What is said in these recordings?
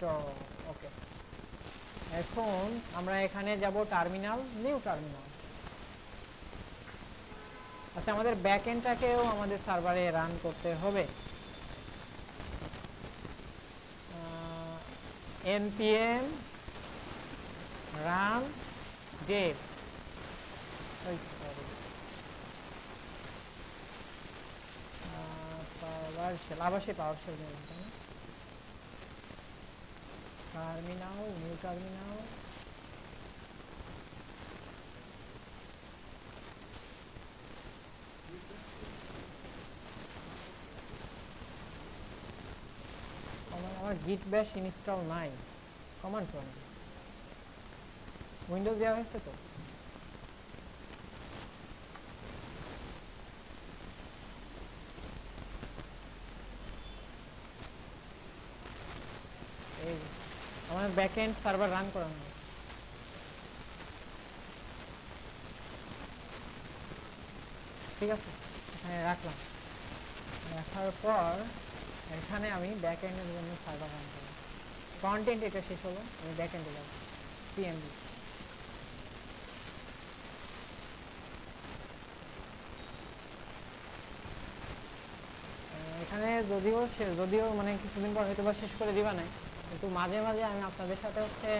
Install. ওকে, এখন আমরা এখানে যাব টার্মিনাল, নিউ টার্মিনাল। আচ্ছা, আমাদের ব্যাকএন্ডটাকেও আমাদের সার্ভারে রান করতে হবে। npm run dev, PowerShell, আবার সে PowerShell নেই, টার্মিনাল, নিউ টার্মিনাল। আমার git bash ইনস্টল নাই, কমান্ড প্রম্পট উইন্ডোজ দেওয়া হয়েছে তো। এই আমার ব্যাকএন্ড সার্ভার রান করানো, ঠিক আছে, এখানে রাখলাম। রাখার পর এখানে আমি ব্যাকএন্ডের জন্য সার্ভার রান করব। কন্টেন্ট এটা শেষ হলো, আমি ব্যাকএন্ডে যাব, সিএমডি। এখানে যদিও মানে কিছুদিন পর হয়তো বা শেষ করে দিবা না, কিন্তু মাঝে মাঝে আমি আপনাদের সাথে হচ্ছে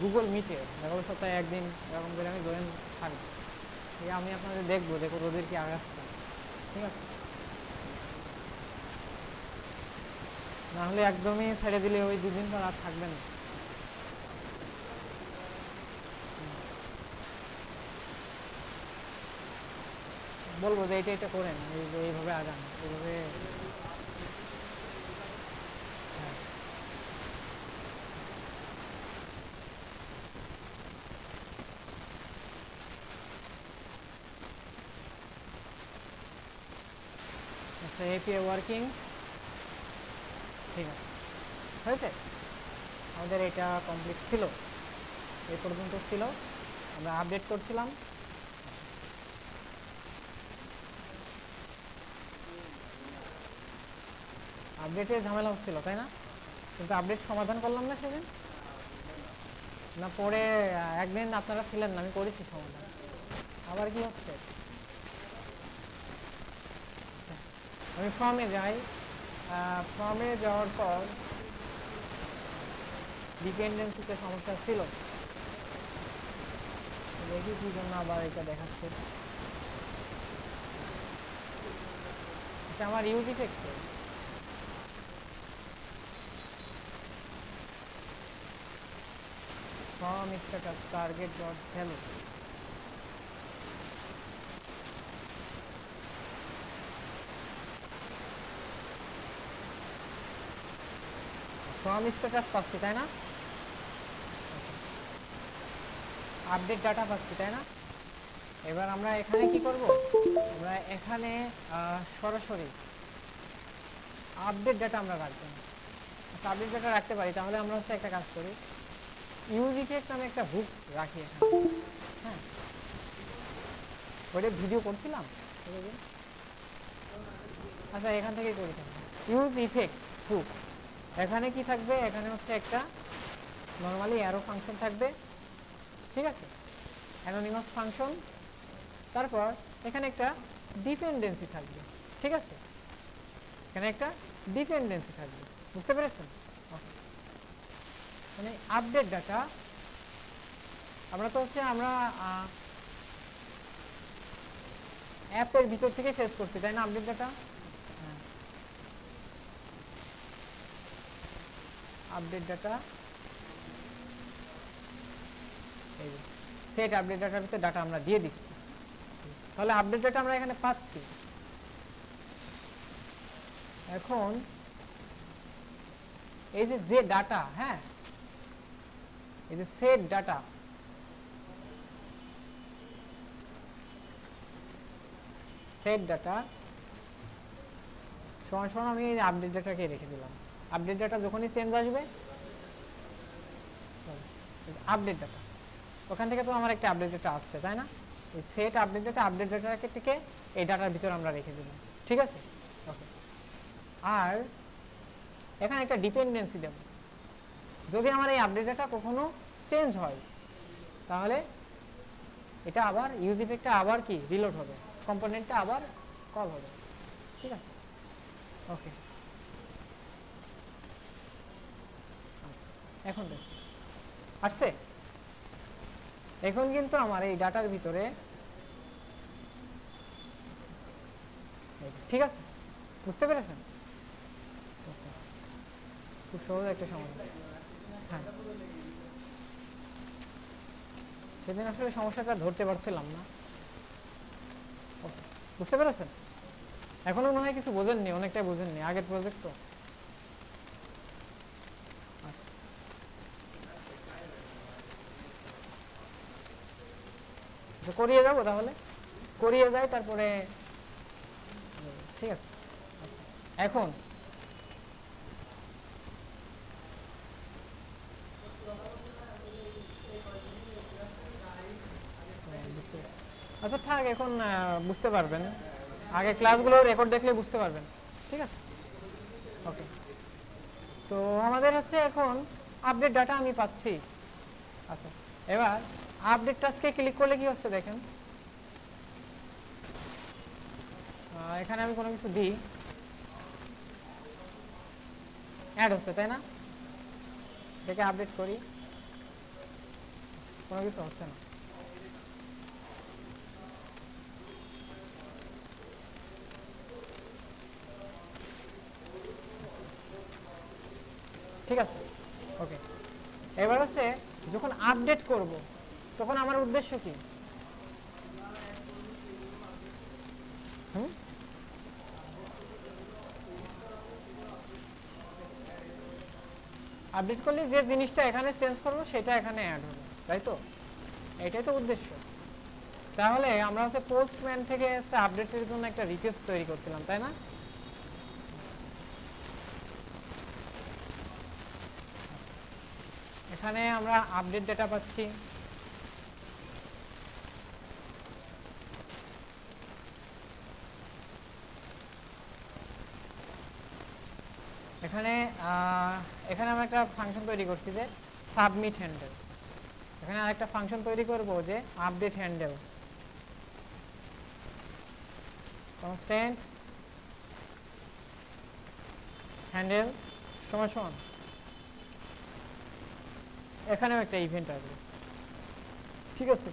গুগল মিটে দেখো সপ্তাহে একদিন এরকম করে আমি জয়েন থাকবো। আমি আপনাদের দেখবো ওদের কি আগাচ্ছে, ঠিক আছে। না হলে একদমই ছেড়ে দিলে ওই দুদিন পর আর থাকবেন না। বলবো যে এটা করেন, এইভাবে আগান, এইভাবে। আচ্ছা, এপিআই ওয়ার্কিং, ঠিক আছে, হয়েছে। আমাদের এটা কমপ্লিট ছিল, এই পর্যন্ত ছিল, আমরা আপডেট করছিলাম। আপডেটের ঝামেলা হচ্ছিল, তাই না? কিন্তু আপডেট সমাধান করলাম না সেদিন, না পরে একদিন আপনারা ছিলেন না, আমি করেছি সমাধান। আবার কি হচ্ছে? আমি ফর্মে যাই, ফর্মে যাওয়ার পর ডিপেন্ডেন্সিতে সমস্যা ছিল, দেখি কি জন্য আবার এটা দেখাচ্ছে। এটা আমার use effect, form status target dot value. Form status পাচ্ছি, তাই না? আপডেট ডাটা পাচ্ছি, তাই না? এবার আমরা এখানে কি করব? আমরা এখানে সরাসরি আপডেট ডাটা আমরা রাখবো না। আপডেট ডাটা রাখতে পারি, তাহলে আমরা হচ্ছে একটা কাজ করি, ইউজ ইফেক্ট নামে একটা হুক রাখি এখানে। হ্যাঁ, ওইটা ভিডিও করছিলাম। আচ্ছা, এখান থেকেই করি। ইউজ ইফেক্ট হুক, এখানে কি থাকবে? এখানে হচ্ছে একটা নর্মালি অ্যারো ফাংশন থাকবে, ঠিক আছে, অ্যানোনিমাস ফাংশন। তারপর এখানে একটা ডিপেন্ডেন্সি থাকবে, ঠিক আছে, এখানে একটা ডিপেন্ডেন্সি থাকবে, বুঝতে পেরেছেন? মানে আপডেট ডাটা আমরা তো হচ্ছে আমরা অ্যাপের ভিতর থেকে ফেস করছি, তাই না? আপডেট ডাটা, আপডেট ডাটা, এই সেট আপডেট ডাটার ভিতরে ডাটা আমরা দিয়ে দিচ্ছি, তাহলে আপডেট ডাটা আমরা এখানে পাচ্ছি। এখন এই যে ডাটা, হ্যাঁ, এই যে সেট ডাটা, সেট ডাটা সমান আমি এই আপডেট ডাটাকে রেখে দিলাম। আপডেট ডাটা যখনই চেঞ্জ আসবে, আপডেট ডাটা, ওখান থেকে তো আমার একটা আপডেট ডাটা আসছে, তাই না? এই সেট আপডেট ডাটাকে থেকে এই ডাটার ভিতরে আমরা রেখে দিলাম, ঠিক আছে। ওকে, আর এখানে একটা ডিপেন্ডেন্সি দেব। যদি আমার এই আপডেট ডাটা কখনো চেঞ্জ হয় তাহলে এটা আবার ইউজ ইফেক্টটা আবার কি রিলোড হবে, কম্পোনেন্টটা আবার কল হবে। ঠিক আছে, ওকে। এখন দেখ আসছে। এখন কিন্তু আমার এই ডাটার ভিতরে ঠিক আছে, বুঝতে পেরেছেন? খুব সহজ একটা সমস্যা। হ্যাঁ, সেদিন আসলে সমস্যাটা ধরতে পারছিলাম না। বুঝতে পেরেছেন? এখনো মনে হয় কিছু বোঝেননি, অনেকটাই বোঝেননি, আগের প্রজেক্ট তো। করিয়ে যাবো তাহলে, করিয়ে যাই তারপরে। ঠিক আছে, এখন আচ্ছা থাক, এখন বুঝতে পারবেন, আগে ক্লাসগুলো রেকর্ড দেখলে বুঝতে পারবেন। ঠিক আছে, ওকে। তো আমাদের হচ্ছে এখন আপডেট ডাটা আমি পাচ্ছি। আচ্ছা, এবার আপডেট টাস্কে ক্লিক করলে কি হচ্ছে দেখেন, এখানে আমি কোনো কিছু দিই, অ্যাড হচ্ছে, তাই না? এটাকে আপডেট করি, কোনো কিছু হচ্ছে না। ঠিক আছে, ওকে। এবার হচ্ছে যখন আপডেট করব তখন আমার উদ্দেশ্য কি? আপডেট করলে যে জিনিসটা এখানে চেঞ্জ করবো সেটা এখানে অ্যাড হবে, তাই তো? এটাই তো উদ্দেশ্য। তাহলে আমরা হচ্ছে পোস্টম্যান থেকে হচ্ছে আপডেটের জন্য একটা রিকোয়েস্ট তৈরি করছিলাম, তাই না? এখানে আমরা আপডেট ডেটা পাচ্ছি, এখানে এখানে আমরা একটা ফাংশন তৈরি করছি যে সাবমিট হ্যান্ডেল। এখানে আরেকটা ফাংশন তৈরি করব যে আপডেট হ্যান্ডেল, কনস্ট্যান্ট হ্যান্ডেল সমান সমান, এখানেও একটা ইভেন্ট আসবে। ঠিক আছে,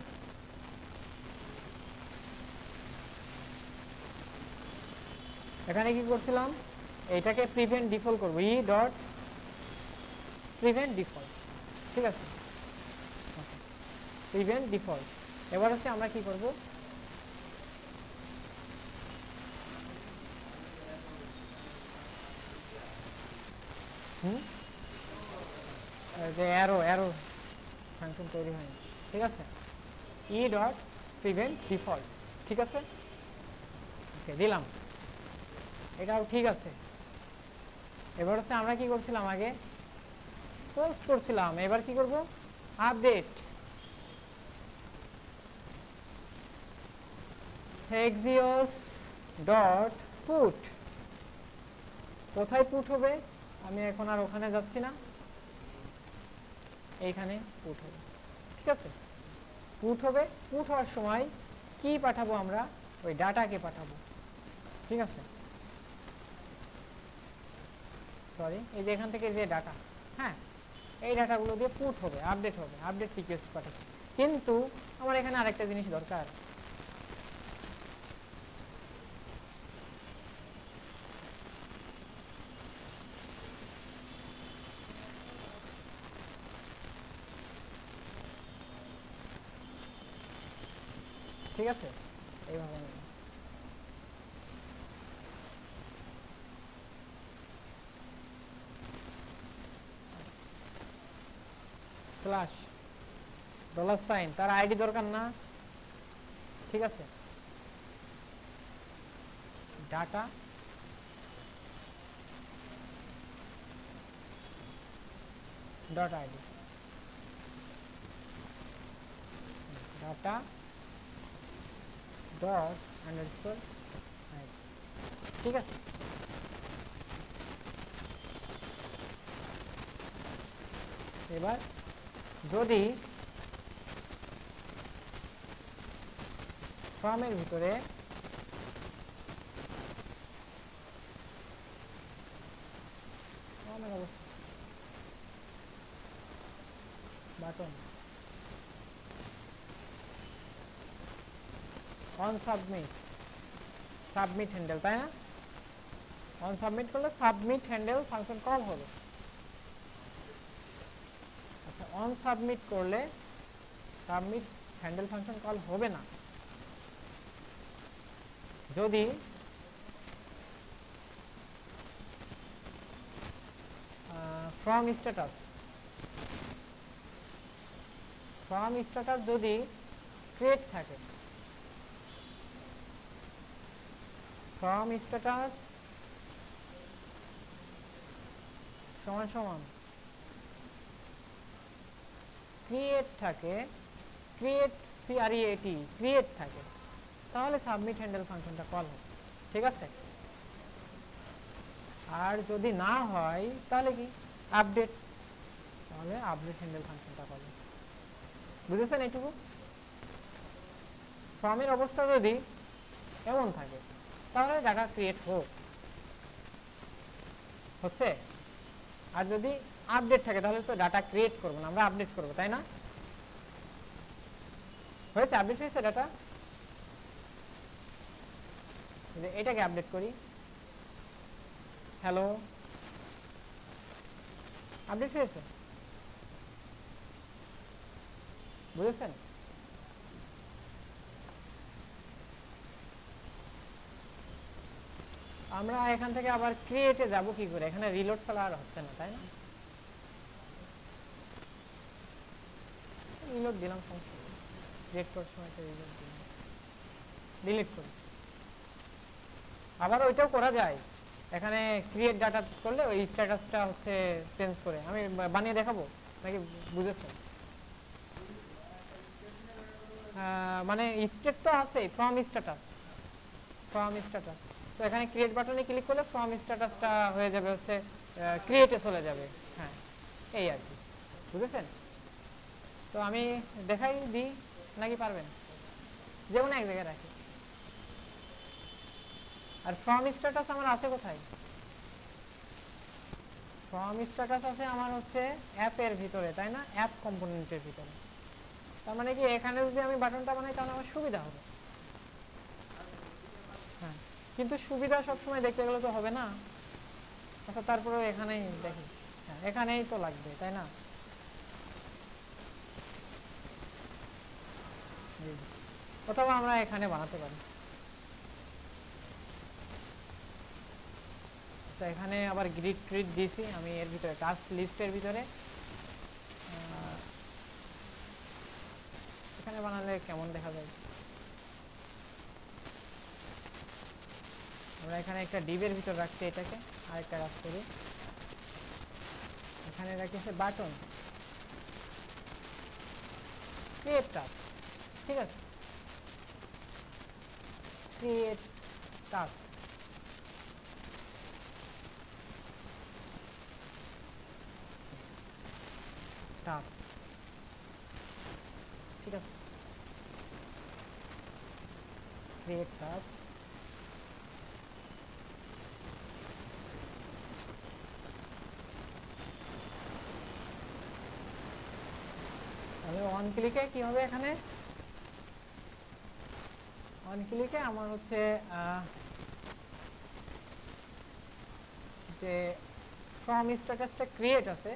এখানে কি করছিলাম, এইটাকে প্রিভেন্ট ডিফল্ট করবো, ই ডট প্রিভেন্ট ডিফল্ট। ঠিক আছে, প্রিভেন্ট ডিফল্ট। এবার হচ্ছে আমরা কি করব, যে অ্যারো অ্যারো ফাংশন তৈরি হয়নি। ঠিক আছে, ই ডট প্রিভেন্ট ডিফল্ট। ঠিক আছে, ওকে দিলাম, এটাও ঠিক আছে। এবার হচ্ছে আমরা কি করছিলাম, আগে পোস্ট করছিলাম, এবার কি করব, আপডেট এক্সিওস ডট পুট। কোথায় পুট হবে, আমি এখন আর ওখানে যাচ্ছি না, এইখানে পুট হবে। ঠিক আছে, পুট হবে। পুট হওয়ার সময় কি পাঠাবো, আমরা ওই ডাটাকে পাঠাবো। ঠিক আছে, সরি, এই যে এখান থেকে যে ডাটা, হ্যাঁ এই ডাটাগুলো দিয়ে পুট হবে, আপডেট হবে, আপডেট রিকোয়েস্ট পাঠাবো। কিন্তু আমার এখানে আরেকটা জিনিস দরকার, ঠিক আছে, এইভাবে স্ল্যাশ ডলার সাইন, তার আইডি দরকার না। ঠিক আছে, data dot ID, data dot underscore ID. ঠিক আছে, এবার যদি ফর্মের ভিতরে বাটন অন সাবমিট হ্যান্ডেল, তাই না? অন সাবমিট করলে সাবমিট হ্যান্ডেল ফাংশন কল হবে। আচ্ছা, অন সাবমিট করলে সাবমিট হ্যান্ডেল ফাংশন কল হবে না যদি ফ্রম স্ট্যাটাস যদি ক্রিয়েট থাকে। ফ্রম স্ট্যাটাস সমান সমান ক্রিয়েট থাকে, ক্রিয়েট ক্রিয়েট থাকে, তাহলে সাবমিট হ্যান্ডেল ফাংশনটা কল হবে। ঠিক আছে? আর যদি না হয় তাহলে কি আপডেট, তাহলে আপডেট হ্যান্ডেল ফাংশনটা কল হবে। বুঝেছেন এইটুকু? ফর্মের অবস্থা যদি এমন থাকে তাহলে ডাটা ক্রিয়েট হচ্ছে, আর যদি আপডেট থাকে তাহলে তো ডাটা ক্রিয়েট করবো না, আমরা আপডেট করবো, তাই না? হয়েছে, আপডেট হয়েছে ডাটা। এটাকে আপডেট করি, হ্যালো, আপডেট হয়েছে। বুঝেছেন? আমরা এখান থেকে আবার ক্রিয়েটে যাব কি করে? এখানে রিলোড ছাড়া আর হচ্ছে না, তাই না? রিলোড দিলাম, ক্রিয়েট করার সময় রিলোড দিলাম, ডিলিট করি। আবার ওইটাও করা যায়, এখানে ক্রিয়েট ডাটা করলে ওই স্ট্যাটাসটা হচ্ছে চেঞ্জ করে। আমি বানিয়ে দেখাবো নাকি বুঝেছেন? মানে স্টেট তো আছে, ফ্রম স্ট্যাটাস, তো এখানে ক্রিয়েট বাটনে ক্লিক করলে ফ্রম স্ট্যাটাসটা হয়ে যাবে হচ্ছে ক্রিয়েটে চলে যাবে। হ্যাঁ, এই আর কি। বুঝেছেন? তো আমি দেখাই দিই নাকি পারবেন? যে কোনো এক জায়গায় রাখি। আর ফ্রম স্ট্যাটাস আমার আছে কোথায়? ফ্রম স্ট্যাটাস আছে আমার হচ্ছে অ্যাপের ভিতরে, তাই না? অ্যাপ কম্পোনেন্টের ভিতরে। তার মানে কি এখানে যদি আমি বাটনটা বানাই তাহলে আমার সুবিধা হবে। হ্যাঁ, কিন্তু সুবিধা সবসময় দেখতে গেলে তো হবে না। আচ্ছা, তারপরেও এখানেই দেখি, হ্যাঁ এখানেই তো লাগবে, তাই না? অথবা আমরা এখানে বানাতে পারি। তো এখানে আবার গ্রিড ট্রিট দিয়েছি আমি এর ভিতরে, টাস্ক লিস্টের ভিতরে। এখানে বানালে কেমন দেখা যায়? আমরা এখানে একটা ডিবের ভিতর রাখছি এটাকে, আরেকটা কাজ করি, এখানে রাখছি বাটন ক্রিয়েট টাস্ক। ঠিক আছে, ক্রিয়েট টাস্ক, টাস্ক। ঠিক আছে, ক্রিয়েট টাস্ক। তাহলে অন ক্লিকে কি হবে? এখানে অন ক্লিকে আমার হচ্ছে যে ফ্রম স্ট্যাটাসটা ক্রিয়েট আছে,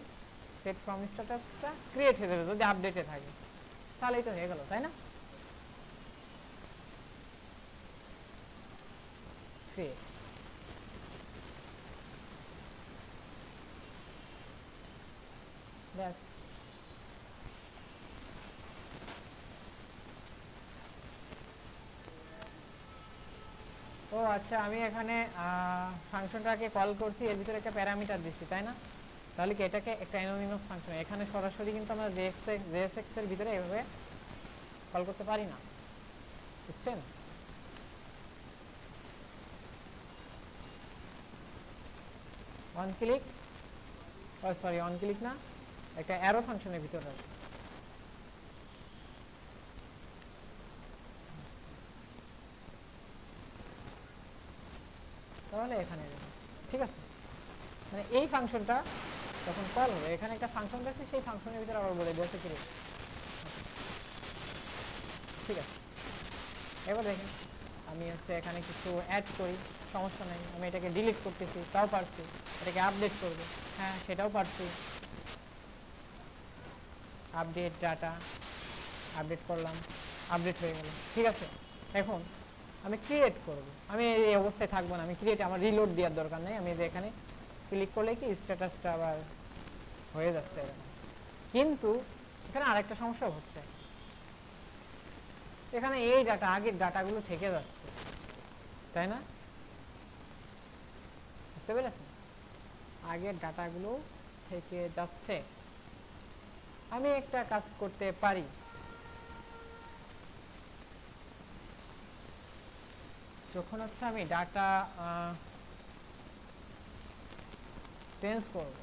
সেট ফ্রম স্ট্যাটাসটা ক্রিয়েট হয়ে যাবে যদি আপডেটে থাকে, তাহলেই তো হয়ে গেল, তাই না? ক্রিয়েট, ব্যাস। ও আচ্ছা, আমি এখানে ফাংশনটাকে কল করছি, এর ভিতরে একটা প্যারামিটার দিচ্ছি, তাই না? তাহলে কি এটাকে একটা অ্যানোনিমাস ফাংশন, এখানে সরাসরি কিন্তু আমরা জেএসএক্স এর ভিতরে এভাবে কল করতে পারি না। বুঝছেন? On click, oh sorry, on click না, একটা অ্যারো ফাংশনের ভিতরে রাখবো। তাহলে এখানে ঠিক আছে, মানে এই ফাংশনটা যখন কল হবে, এখানে একটা ফাংশন দেখছি, সেই ফাংশনের ভিতরে আবার বলে দিয়েছে কি। ঠিক আছে, এবার দেখেন আমি হচ্ছে এখানে কিছু অ্যাড করি, সমস্যা নেই। আমি এটাকে ডিলিট করতেছি, তাও পারছি। এটাকে আপডেট করবো, হ্যাঁ সেটাও পারছি। আপডেট ডাটা, আপডেট করলাম, আপডেট হয়ে গেল। ঠিক আছে, এখন আমি ক্রিয়েট করব। আমি এই অবস্থায় থাকবো না, আমি ক্রিয়েট, আমার রিলোড দেওয়ার দরকার নেই। আমি এখানে ক্লিক করলে কি স্ট্যাটাসটা আবার হয়ে যাচ্ছে এরকম। কিন্তু এখানে আরেকটা সমস্যা হচ্ছে, এখানে এই ডাটা, আগের ডাটাগুলো থেকে যাচ্ছে, তাই না? বুঝতে পেরেছেন? আগের ডাটাগুলো থেকে যাচ্ছে। আমি একটা কাজ করতে পারি, যখন হচ্ছে আমি ডাটা চেঞ্জ করব,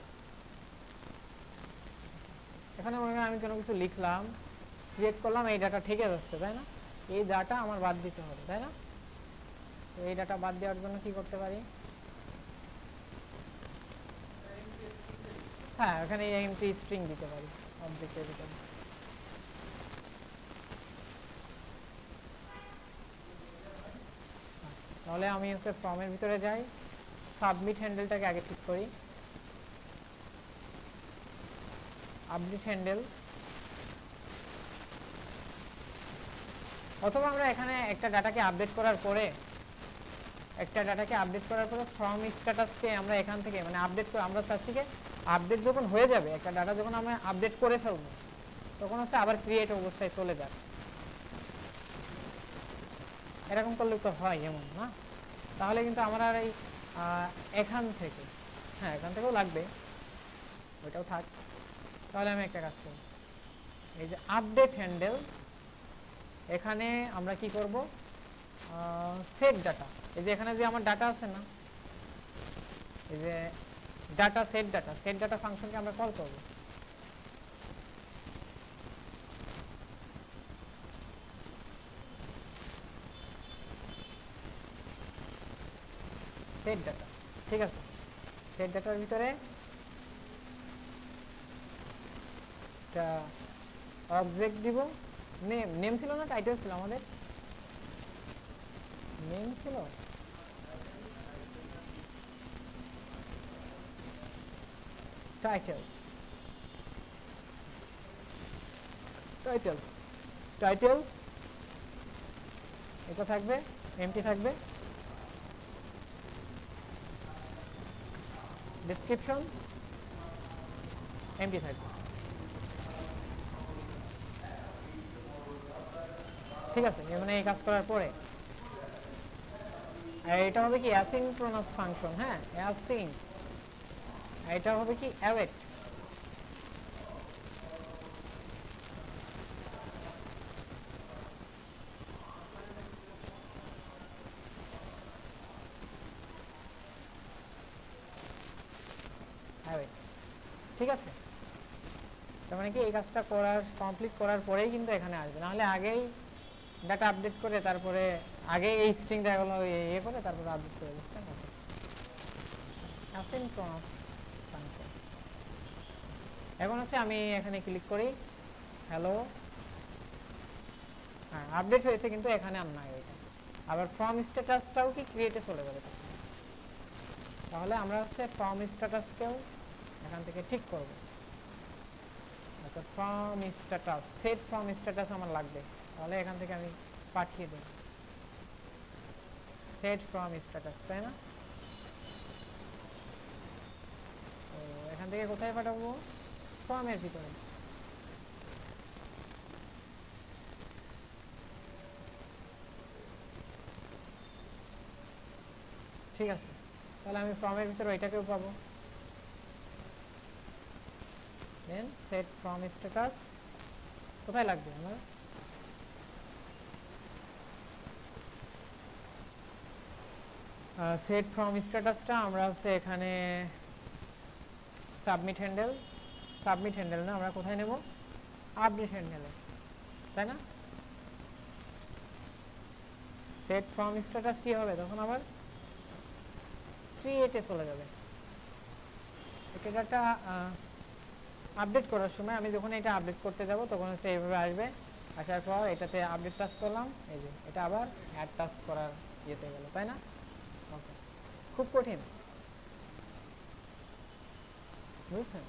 এখানে মনে করেন আমি কোনো কিছু লিখলাম, ক্রিয়েট করলাম, এই ডাটা থেকে যাচ্ছে, তাই না? এই ডাটা আমার বাদ দিতে হবে, তাই না? তো এই ডাটা বাদ দেওয়ার জন্য কি করতে পারি? হ্যাঁ, এখানে এমটি স্ট্রিং দিতে পারি অবজেক্টের ভিতরে। তাহলে আমি হচ্ছে ফর্মের ভিতরে যাই, সাবমিট হ্যান্ডেলটাকে আগে ঠিক করি। আপডেট হ্যান্ডেল, অথবা আমরা এখানে একটা ডাটাকে আপডেট করার পরে, ফর্ম স্ট্যাটাসকে আমরা এখান থেকে মানে আপডেট করে, আমরা চাচ্ছি কি আপডেট যখন হয়ে যাবে, একটা ডাটা যখন আমরা আপডেট করে ফেলবো, তখন হচ্ছে আবার ক্রিয়েট অবস্থায় চলে যাবে। এরকম করলে তো হয় এমন না, তাহলে কিন্তু আমরা আর এই এখান থেকে, হ্যাঁ এখান থেকেও লাগবে, ওইটাও থাক। তাহলে আমি একটা কাজ করব, এই যে আপডেট হ্যান্ডেল, এখানে আমরা কি করব, সেট ডাটা, এই যে এখানে যে আমার ডাটা আছে না, এই যে ডাটা, সেট ডাটা ফাংশনকে আমরা কল করব। সেট ডাটা, ঠিক আছে। সেট ডাটার ভিতরে একটা অবজেক্ট দিব, নেম ছিল না টাইটেল ছিল, আমাদের নেম ছিল, টাইটেল, এটা থাকবে, এমটি থাকবে। ডেসক্রিপশন এমটি থাকবে, ঠিক আছে। মানে এই কাজ করার পরে এটা হবে কি অ্যাসিনক্রোনাস ফাংশন, হ্যাঁ অ্যাসিন, এটা হবে কি অ্যাওয়েট। ঠিক আছে, তার মানে কি এই কাজটা কমপ্লিট করার পরেই কিন্তু এখানে আসবে, নাহলে আগেই ডাটা আপডেট করে তারপরে আগে এই স্ট্রিং দেখাগুলো ইয়ে করে তারপরে আপডেট করে দিচ্ছেন। অ্যাসিনক্রোনাস ফাংশন, এখন হচ্ছে আমি এখানে ক্লিক করি, হ্যালো, হ্যাঁ আপডেট হয়েছে, কিন্তু এখানে আর নাই ওইটা। আবার ফর্ম স্ট্যাটাসটাও কি ক্রিয়েটে চলে যাবে, তাহলে আমরা হচ্ছে ফর্ম স্ট্যাটাসকেও এখান থেকে ঠিক করব। আচ্ছা, form status, set form status আমার লাগবে, তাহলে এখান থেকে আমি পাঠিয়ে দেব সেট ফর্ম স্ট্যাটাস, তাই না? তো এখান থেকে কোথায় পাঠাবো, ফর্মের ভিতরে। ঠিক আছে, তাহলে আমি ফর্মের ভিতরে ওইটাকেও পাবো। দেন সেট ফর্ম স্ট্যাটাস কোথায় লাগবে আমার, সেট ফর্ম স্ট্যাটাসটা আমরা হচ্ছে এখানে সাবমিট সাবমিট হ্যান্ডেল না, আমরা কোথায় নেব? আপডেট হ্যান্ডেলে, তাই না? সেট ফ্রম স্ট্যাটাস কি হবে তখন? আবার ক্রিয়েটে চলে যাবে। এটা আপডেট করার সময় আমি যখন এটা আপডেট করতে যাব তখন হচ্ছে এইভাবে আসবে, আসার পর এটাতে আপডেট টাচ করলাম, এই যে এটা আবার অ্যাড টাচ করার ইয়েতে গেল, তাই না? ওকে, খুব কঠিন, বুঝছেন?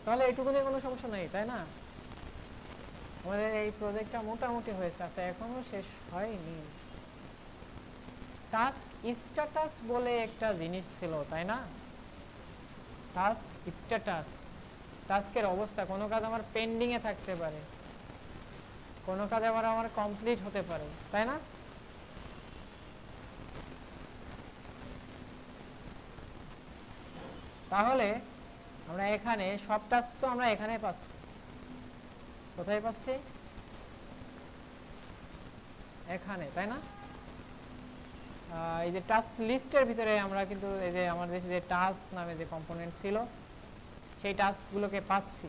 তাহলে এইটুকুতে কোনো সমস্যা নেই, তাই না? আমাদের এই প্রজেক্টটা মোটামুটি হয়েছে। আচ্ছা, এখনো শেষ হয়নি। টাস্ক স্ট্যাটাস বলে একটা জিনিস ছিল, তাই না? টাস্ক স্ট্যাটাস, টাস্কের অবস্থা, কোনো কাজ আমার পেন্ডিং এ থাকতে পারে, কোনো কাজ আবার আমার কমপ্লিট হতে পারে, তাই না? তাহলে আমরা এখানে সব টাস্ক তো আমরা এখানে পাচ্ছি, কোথায় পাচ্ছি? এখানে, তাই না? এই যে টাস্ক লিস্টের ভিতরে আমরা কিন্তু এই যে আমাদের যে টাস্ক নামে যে কম্পোনেন্ট ছিল সেই টাস্কগুলোকে পাচ্ছি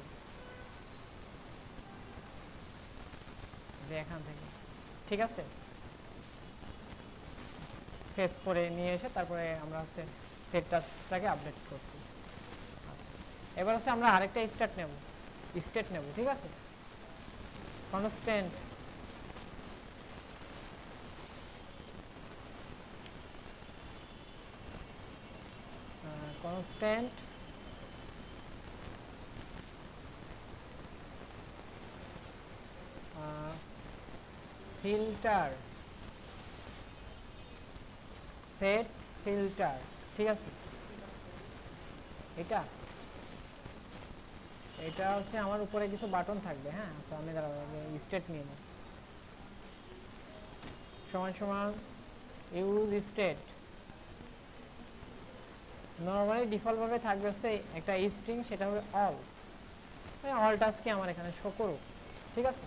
যে এখান থেকে, ঠিক আছে? ফেস করে নিয়ে এসে তারপরে আমরা হচ্ছে সেট টাস্কটাকে আপডেট করছি। এবার হচ্ছে আমরা আরেকটা স্টেট নেব, ঠিক আছে? কনস্ট্যান্ট ফিল্টার, সেট ফিল্টার, ঠিক আছে? এটা হচ্ছে আমার উপরে কিছু বাটন থাকবে, হ্যাঁ? আচ্ছা, আমি স্টেট নিয়ে নেব, সমান সমান ইউজ স্টেট। নর্মালি ডিফল্ট ভাবে থাকবে হচ্ছে একটা স্ট্রিং, সেটা হবে অল, অল টাস্ককে আমার এখানে শো করুক, ঠিক আছে?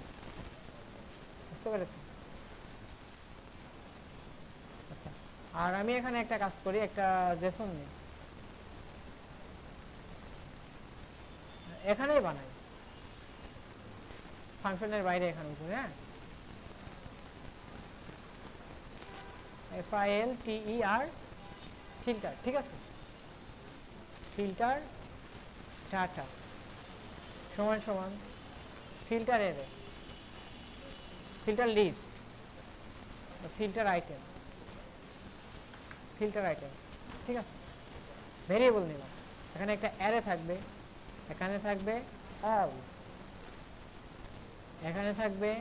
বুঝতে পেরেছি? আচ্ছা, আর আমি এখানে একটা কাজ করি, একটা জেসন নিই, এখানেই বানাই, ফাংশনের বাইরে এখানে উপরে, হ্যাঁ? FILTER ফিল্টার, ঠিক আছে? ফিল্টার ডাটা সমান সমান ফিল্টার এরে, ফিল্টার লিস্ট, ফিল্টার আইটেমস, ঠিক আছে? ভেরিয়েবল নিলাম, এখানে একটা অ্যারে থাকবে, এখানে থাকবে অল, এখানে থাকবে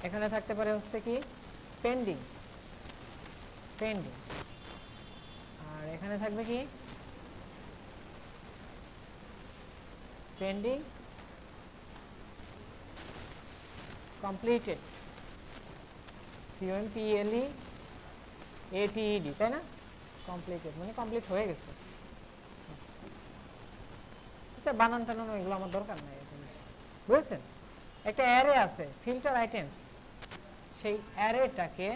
এখানে থাকতে পারে হচ্ছে কি পেন্ডিং, আর এখানে থাকবে কি পেন্ডিং কমপ্লিটেড, COMPLEATED, তাই না? কমপ্লিটেড মানে কমপ্লিট হয়ে গেছে। আচ্ছা, বানান টানানো এগুলো আমার দরকার নাই, বুঝেছেন? একটা অ্যারে আছে ফিল্টার আইটেমস, সেই অ্যারেটাকে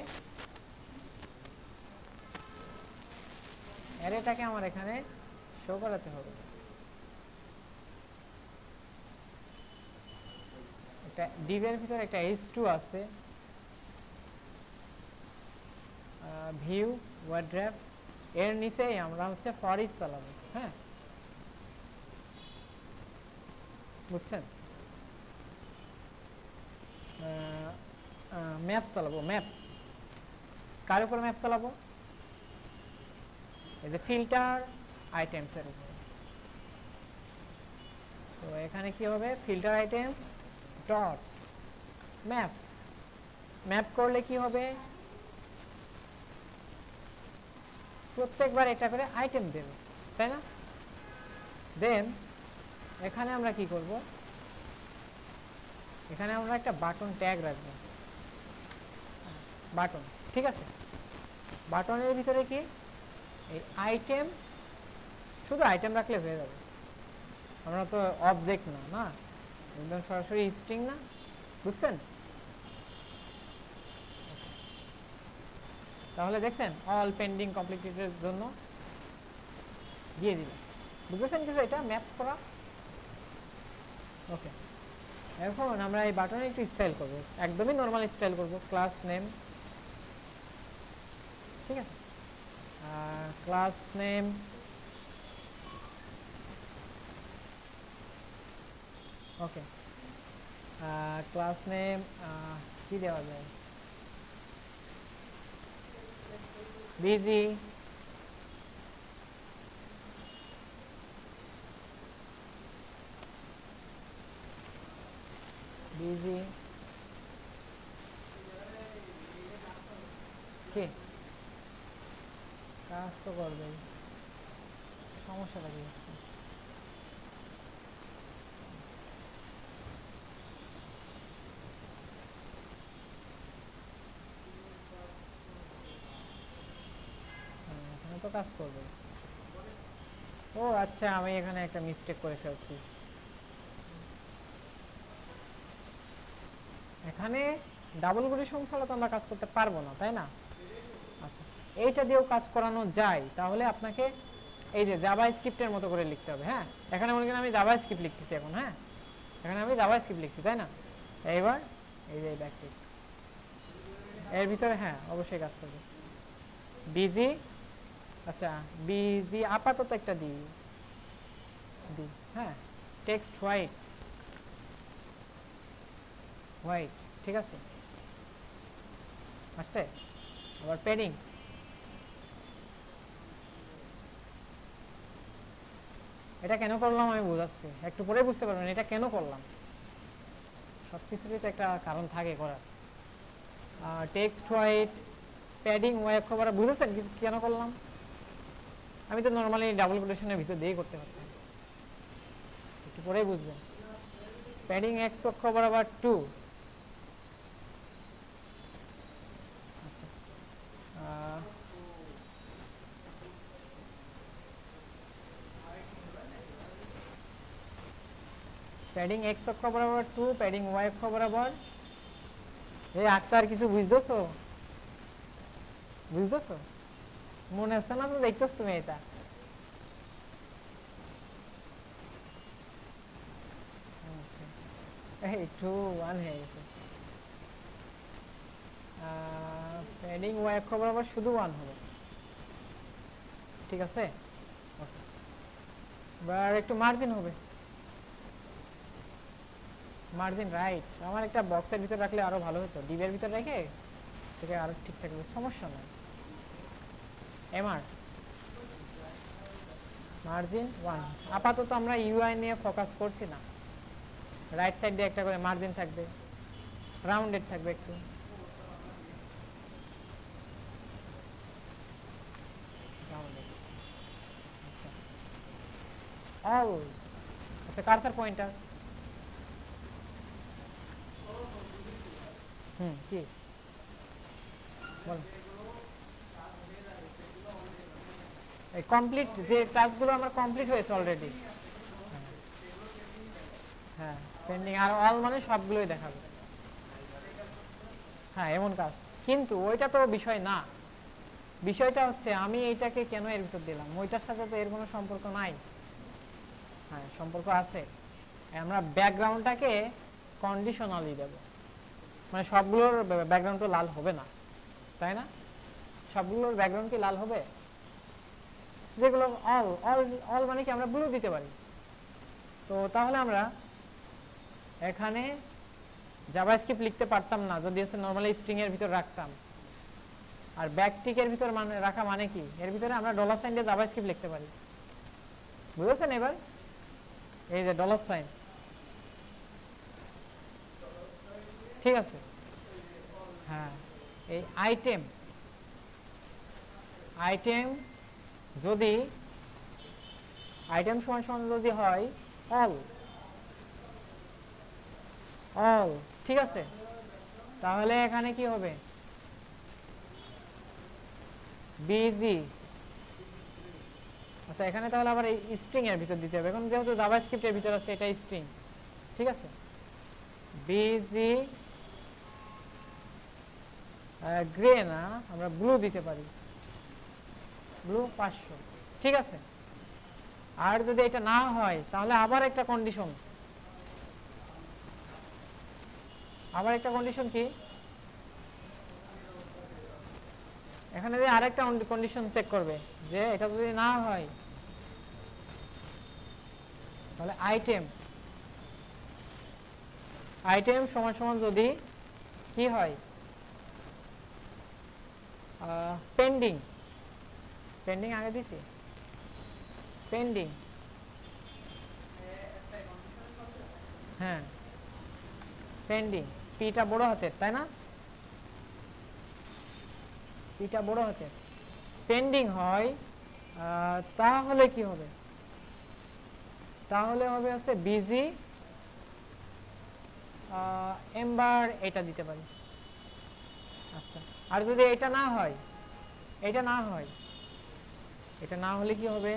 আমার এখানে শো করাতে হবে। একটা ডিভের ভিতরে একটা h2 আছে, ভিউ ওয়ার্ড্রাপ, এর নিচেই আমরা হচ্ছে ফর ইচ চালাবো, হ্যাঁ? বুঝছেন? ম্যাপ চালাবো, ম্যাপ কার উপর ম্যাপ চালাবো? এই যে ফিল্টার আইটেমস এর উপর। তো এখানে কি হবে? Filter items dot map, map করলে কি হবে? প্রত্যেকবার একটা করে আইটেম দেবে, তাই না? দেন এখানে আমরা কি করব? এখানে আমরা একটা বাটন ট্যাগ রাখবো, বাটন, ঠিক আছে? বাটনের ভিতরে কি এই আইটেম, শুধু আইটেম রাখলে হয়ে যাবে, আমরা তো অবজেক্ট না, একদম সরাসরি স্ট্রিং না, বুঝছেন? তাহলে দেখছেন অল পেন্ডিং কমপ্লিটেডের জন্য দিয়ে দিলাম, বুঝেছেন কিছু এটা ম্যাপ করা? ওকে, এখন আমরা এই বাটনে একটু স্টাইল করব, একদমই নর্মাল স্টাইল করব। ক্লাস নেম, ঠিক আছে, class name okay, class name কি দেওয়া যায়, বিজি, বিজি কি কাজ তো করবে, সমস্যাটা কি হচ্ছে? এখানে তো কাজ করবে। ও আচ্ছা, আমি এখানে একটা মিস্টেক করে ফেলছি। এখানে ডাবল কোটেশন ছাড়া তো আমরা কাজ করতে পারবো না, তাই না? আচ্ছা, এইটা দিয়েও কাজ করানো যায়। তাহলে আপনাকে এই যে জাভা স্ক্রিপ্টের মতো করে লিখতে হবে। হ্যাঁ, এখানে মনে করেন আমি জাভা স্ক্রিপ্ট লিখতেছি এখন। হ্যাঁ, এখানে আমি জাভা স্ক্রিপ্ট লিখছি, তাই না? এইবার এই যে ব্যাকটিক এর ভিতরে, হ্যাঁ অবশ্যই কাজ করবে। বিজি, আচ্ছা বিজি আপাতত একটা দিই, হ্যাঁ টেক্সট হোয়াইট, হোয়াইট, ঠিক আছে, আসছে। আবার প্যাডিং, এটা কেন করলাম আমি বোঝাচ্ছি, একটু পরে বুঝতে পারবেন এটা কেন করলাম। সব কিছুরই তো একটা কারণ থাকে করার। টেক্সট হোয়াইট, প্যাডিং ওয়াই অক্ষর, বুঝেছেন কিছু কেন করলাম? আমি তো নর্মালি ডাবল কোটেশনের ভিতর দিয়ে করতে পারতাম, একটু পরেই বুঝবেন। প্যাডিং এক্স অক্ষ বরাবর 2, আচ্ছা প্যাডিং এক্স অক্ষ বরাবর 2, প্যাডিং ওয়াই অক্ষ বরাবর, এই আক্তার কিছু বুঝতেছো? বুঝতেছো? মনে হচ্ছে না তো, দেখতেছ তুমি এটা? এই 2 1 হয়ে গেছে। প্যাডিং ওয়াই অক্ষ বরাবর শুধু 1 হবে, ঠিক আছে। এবার একটু মার্জিন হবে, মার্জিন রাইট। আমার একটা বক্সের ভিতর রাখলে আরো ভালো হতো, ডিবের ভিতর রেখে থেকে আরো ঠিক থাকবে, সমস্যা নাই। এমআর মার্জিন 1, আপাতত আমরা ইউআই নিয়ে ফোকাস করছি না। রাইট সাইড দিয়ে একটা করে মার্জিন থাকবে, রাউন্ডেড থাকবে একটু। অল, আচ্ছা কার্সার পয়েন্টার, কি বল, এই কমপ্লিট যে টাস্কগুলো আমার কমপ্লিট হয়েছে অলরেডি। হ্যাঁ পেন্ডিং আর অল মানে সবগুলোই দেখাবে। হ্যাঁ এমন কাজ, কিন্তু ওইটা তো বিষয় না। বিষয়টা হচ্ছে আমি এইটাকে কেন এর ভিতর দিলাম, ওইটার সাথে তো এর কোনো সম্পর্ক নাই। হ্যাঁ সম্পর্ক আছে, আমরা ব্যাকগ্রাউন্ডটাকে কন্ডিশনালি দেব, মানে সবগুলোর ব্যাকগ্রাউন্ড তো লাল হবে না, তাই না? সবগুলোর ব্যাকগ্রাউন্ড কি লাল হবে? যেগুলো অল অল অল মানে কি আমরা ব্লু দিতে পারি। তো তাহলে আমরা এখানে জাভাস্ক্রিপ্ট লিখতে পারতাম না যদি হচ্ছে নরমালি স্ট্রিং এর ভিতর রাখতাম। আর ব্যাকটিকের ভিতর মানে রাখা মানে কি, এর ভিতরে আমরা ডলার সাইন দিয়ে জাভাস্ক্রিপ্ট লিখতে পারি, বুঝেছেন? এবার এই যে ডলার সাইন, ঠিক আছে। হ্যাঁ এই আইটেম, আইটেম যদি আইটেম সমান সমান যদি হয় অল, অল, ঠিক আছে, তাহলে এখানে কি হবে, বিজি। আচ্ছা এখানে তাহলে আবার এই স্ট্রিং এর ভিতর দিতে হবে, এখন যেহেতু জাভাস্ক্রিপ্টের ভিতর আছে এটা স্ট্রিং, ঠিক আছে। বিজি গ্রে না, আমরা ব্লু দিতে পারি, ব্লু 500। ঠিক আছে, আর যদি এটা না হয় তাহলে আবার একটা কন্ডিশন, কি এখানে যে আরেকটা কন্ডিশন চেক করবে যে এটা যদি না হয় তাহলে আইটেম সমান সমান যদি কি হয় পেন্ডিং আগে দিছি, পেন্ডিং, হ্যাঁ পেন্ডিং, পিটা বড় হাতের, তাই না, পিটা বড় হাতের, পেন্ডিং হয়, তাহলে কি হবে, তাহলে হবে হচ্ছে বিজি এম্বার, এটা দিতে পারি। আচ্ছা, আর যদি এটা না হয়, এটা না হলে কি হবে,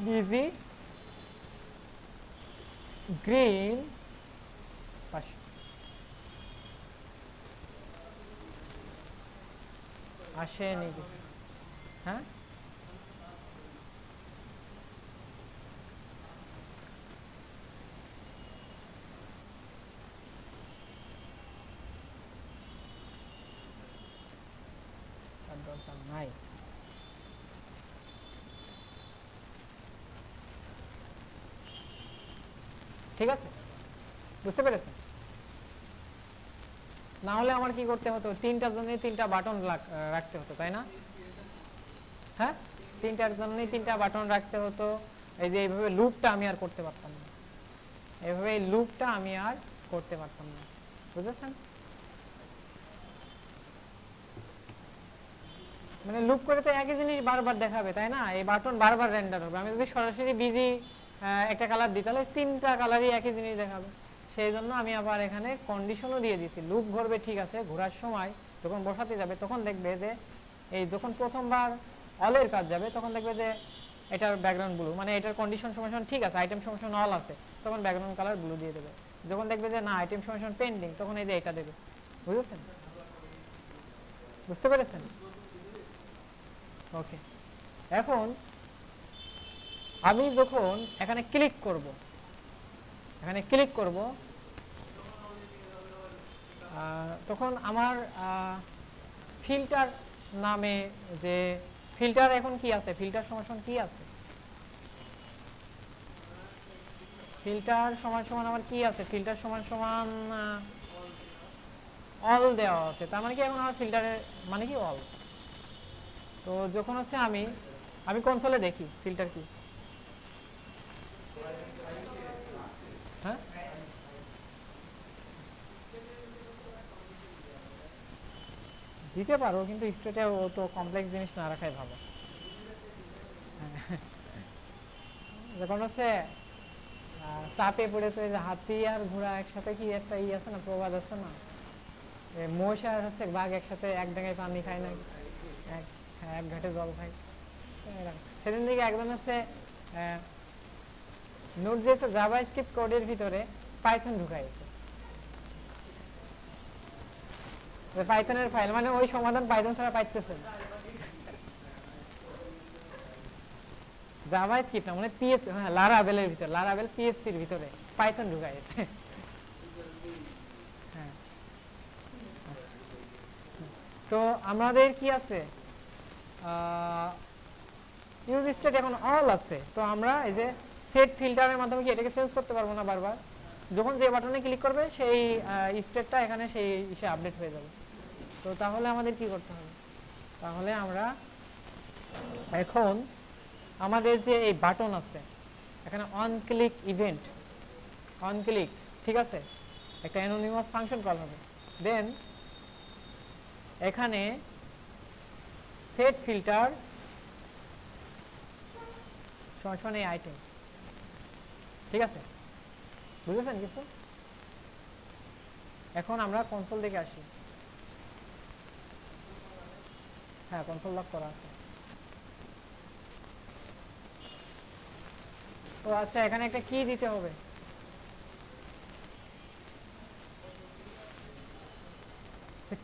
বিজি গ্রিন 500। আসেনি কিছু, হ্যাঁ দরকার নাই। ঠিক আছে, বুঝতে পেরেছেন? না হলে আমার কি করতে হতো, তিনটার জন্য তিনটা বাটন রাখতে হতো, তাই না, হ্যাঁ তিনটার জন্য তিনটা বাটন রাখতে হতো। এই যে এইভাবে লুপটা আমি আর করতে পারতাম না, এভাবে লুপটা আমি আর করতে পারতাম না, বুঝেছেন? মানে লুপ করে তো একই জিনিস বারবার দেখাবে, তাই না, এই বাটন বারবার রেন্ডার হবে। আমি যদি সরাসরি বিজি একটা কালার দিই তাহলে তিনটা কালারই একই জিনিস দেখাবে। সেই জন্য আমি আবার এখানে কন্ডিশনও দিয়ে দিছি, লুপ ঘুরবে ঠিক আছে, ঘোরার সময় যখন বসাতে যাবে তখন দেখবে যে এই যখন প্রথমবার অলের কাজ যাবে তখন দেখবে যে এটার ব্যাকগ্রাউন্ড ব্লু, মানে এটার কন্ডিশন সমান ঠিক আছে, আইটেম সমান অল আছে, তখন ব্যাকগ্রাউন্ড কালার ব্লু দিয়ে দেবে। যখন দেখবে যে না আইটেম সমান পেন্ডিং, তখন এই যে এটা দেবে। বুঝেছেন? বুঝতে পেরেছেন? ওকে, এখন আমি যখন এখানে ক্লিক করব, তখন আমার ফিল্টার নামে যে ফিল্টার এখন কি আছে, ফিল্টার সমান কি আছে, ফিল্টার সমান আমার কি আছে, ফিল্টার সমান অল দেওয়া আছে। তার মানে কি এখন আমার ফিল্টারের মানে কি অল। তো যখন হচ্ছে আমি কনসোলে দেখি ফিল্টার কি, হ্যাঁ দিতে পারো, কিন্তু স্টেটে তো কমপ্লেক্স জিনিস না রাখাই ভালো। যখন হচ্ছে চাপে পড়েছে, যে হাতি আর ঘোড়া একসাথে, কি একটা আছে না, প্রবাদ আছে না, মোষ আর হচ্ছে বাঘ একসাথে এক ডাঙায় পানি খায় না, এক ঘাটে জল খায়। সেদিন দিকে একজন হচ্ছে নোট দিয়েছে জাভা স্ক্রিপ্ট কোডের ভিতরে পাইথন ঢুকাইছে, পাইথনের ফাইল, মানে ওই সমাধান পাইথন ছাড়া পাইতেছে না। জাভা স্ক্রিপ্ট না, মানে পিএসপি, হ্যাঁ লারাভেলের ভিতরে, লারাভেল পিএসপির ভিতরে পাইথন ঢুকাইছে। হ্যাঁ, তো আমাদের কি আছে, ইউজ স্টেট এখন অল আছে। তো আমরা এই যে সেট ফিল্টারের মাধ্যমে কি এটাকে চেঞ্জ করতে পারবো না, বারবার যখন যে বাটনে ক্লিক করবে সেই স্টেটটা এখানে সেই ইসে আপডেট হয়ে যাবে। তো তাহলে আমাদের কি করতে হবে, তাহলে আমরা এখন আমাদের যে এই বাটন আছে এখানে on click event, on click, ঠিক আছে, একটা অ্যানোনিমাস ফাংশন কল হবে, দেন এখানে সেট ফিল্টার সমান এই আইটেম, ঠিক আছে, বুঝেছেন কিছু? এখন আমরা কনসোল দেখে আসি। হ্যাঁ, কনসোল লক করা আছে। তো আচ্ছা, এখানে একটা কি দিতে হবে,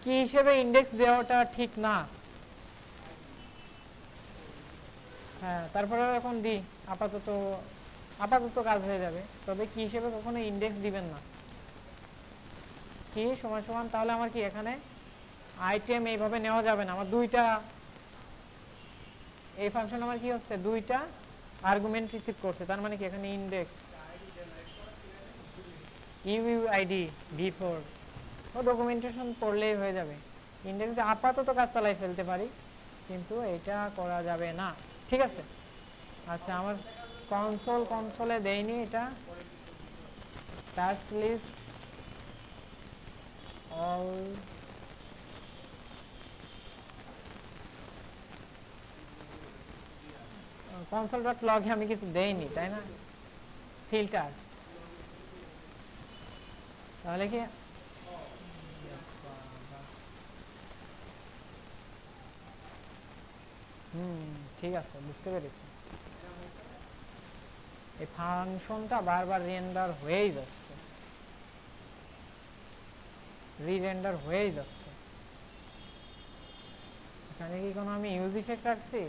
কি হিসেবে ইন্ডেক্স দেওয়াটা ঠিক না। হ্যাঁ, তারপরে এখন দিই, আপাতত আপাতত কাজ হয়ে যাবে, তবে কি হিসেবে কখনো ইন্ডেক্স দিবেন না। কি সমান সমান, তাহলে আমার কি এখানে আইটেম এইভাবে নেওয়া যাবে না, আমার দুইটা, এই ফাংশন আমার কি হচ্ছে দুইটা আর্গুমেন্ট রিসিভ করছে, তার মানে কি এখানে ইন্ডেক্স ইউইআইডি v4 ও ডকুমেন্টেশন পড়লেই হয়ে যাবে। ইন্ডেক্স আপাতত কাজ চালাই ফেলতে পারি, কিন্তু এটা করা যাবে না, ঠিক আছে। আচ্ছা, আমার কনসোলে দেয়নি এটা, টাস্ক লিস্ট অল console.log-এ আমি কিছু দেইনি, তাই না? ফিল্টার, তাহলে কি ঠিক আছে, বুঝতে পেরেছি। এই ফাংশনটা বারবার রেন্ডার হয়েই যাচ্ছে, রিরেন্ডার হয়েই যাচ্ছে। এখানে কি কোনো আমি ইউজ ইফেক্ট রাখছি?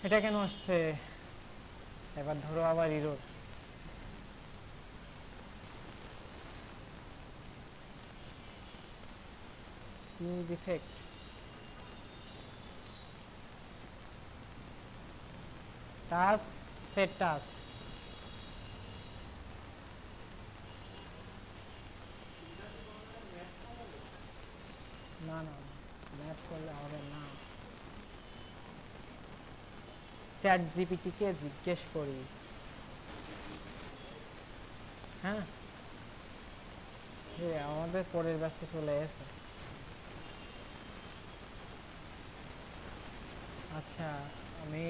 এটা কেন আসছে? এবার ধরো আবার error, use effect, task, set task, না না ম্যাপ করলে হবে না, চ্যাট জিপিটি কে জিজ্ঞেস করি। হ্যাঁ, আমাদের পরের ব্যস্ত চলে এসে। আচ্ছা, আমি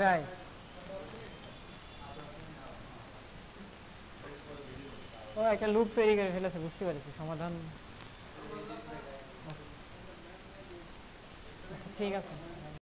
রাইট, ও একটা লুপ তৈরি করে ফেলেছে, বুঝতে পেরেছি সমাধান। আচ্ছা, ঠিক আছে।